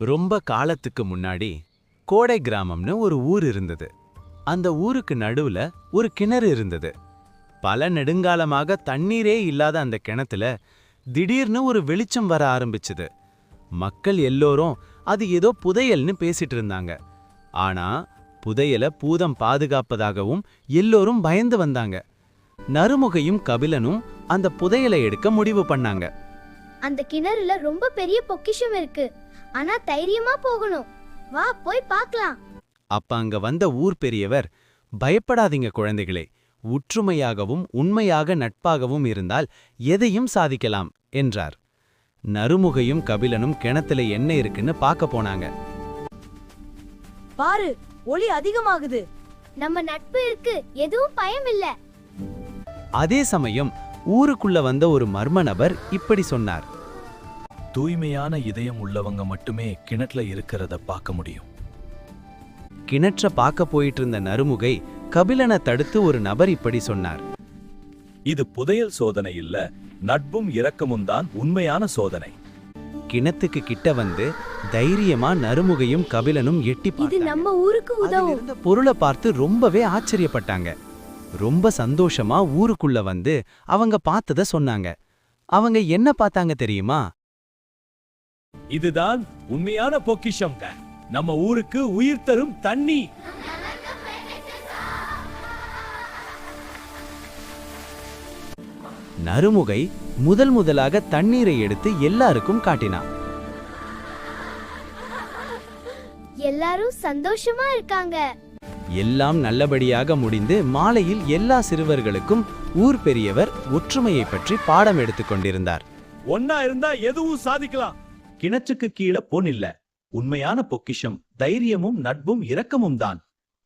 ரொம்ப காலத்துக்கு முன்னாடி கோடை கிராமம்னு ஒரு ஊர் இருந்தது. அந்த ஊருக்கு நடுவுல ஒரு கிணறு இருந்தது. பல நெடுங்காலமாக தண்ணீரே இல்லாத அந்த கிணத்துல திடீர்னு ஒரு வெளிச்சம் வர ஆரம்பிச்சுது. மக்கள் எல்லோரும் அது ஏதோ புதையல்னு பேசிட்டு இருந்தாங்க. ஆனா புதையல பூதம் பாதுகாப்பதாகவும் எல்லோரும் பயந்து வந்தாங்க. நறுமுகையும் கபிலனும் அந்த புதையலை எடுக்க முடிவு பண்ணாங்க. அந்த கிணறுல ரொம்ப பெரிய பொக்கிஷம் இருக்கு. ஆனா தைரியமா போகணும். வா போய் பார்க்கலாம். அப்ப அங்க வந்த ஊர் பெரியவர், பயப்படாதீங்க குழந்தைகளே, ஒற்றுமையாகவும் உண்மையாக நட்பாகவும் இருந்தால் எதையும் சாதிக்கலாம் என்றார். நறுமுகையும் கபிலனும் கிணத்துல என்ன இருக்குன்னு பார்க்க போனாங்க. பாரு, ஒளி அதிகமாகுது. நம்ம நட்பு இருக்கு, எதுவும் பயம் இல்ல. அதே சமயம் ஊருக்குள்ள வந்த ஒரு மர்ம நபர் இப்படி சொன்னார். தூய்மையான இதயம் உள்ளவங்க மட்டுமே கிணற்றுல இருக்கிறத பார்க்க முடியும். கிணற்ற பார்க்க போயிட்டு இருந்த நறுமுகை கபிலனை தடுத்து ஒரு நபர் இப்படி சொன்னார். இது புதையல் சோதனை இல்ல, நட்பும் இரக்கமும் தான் உண்மையான சோதனை. கிணத்துக்கு கிட்ட வந்து தைரியமா நறுமுகையும் கபிலனும் எட்டி இது பார்த்தாங்க. நம்ம ஊருக்கு உதவும். இருந்த பொருளை பார்த்து ரொம்பவே ஆச்சரியப்பட்டாங்க. ரொம்ப சந்தோஷமா ஊருக்குள்ள வந்து அவங்க பார்த்தத சொன்னாங்க. அவங்க என்ன பார்த்தாங்க தெரியுமா? இதுதான் உண்மையான பொக்கிஷம்ங்க. நம்ம ஊருக்கு உயிர் தரும் தண்ணி. நறுமுகை முதலாக தண்ணீரை எடுத்து எல்லாருக்கும் காட்டினான். எல்லாரும் சந்தோஷமா இருக்காங்க. எல்லாம் நல்லபடியாக முடிந்து மாலையில் எல்லா சிறுவர்களுக்கும் ஊர் பெரியவர் ஒற்றுமையை பற்றி பாடம் எடுத்துக் கொண்டிருந்தார். ஒன்னா இருந்தா எதுவும் சாதிக்கலாம். கிணற்றுக்கு கீழே பொன் இல்ல, உண்மையான பொக்கிஷம் தைரியமும் நட்பும் இரக்கமும் தான்.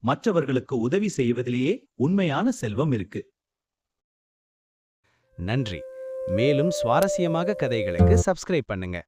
மற்றவர்களுக்கு உதவி செய்வதிலேயே உண்மையான செல்வம் இருக்கு. நன்றி. மேலும் சுவாரஸ்யமாக கதைகளுக்கு சப்ஸ்கிரைப் பண்ணுங்க.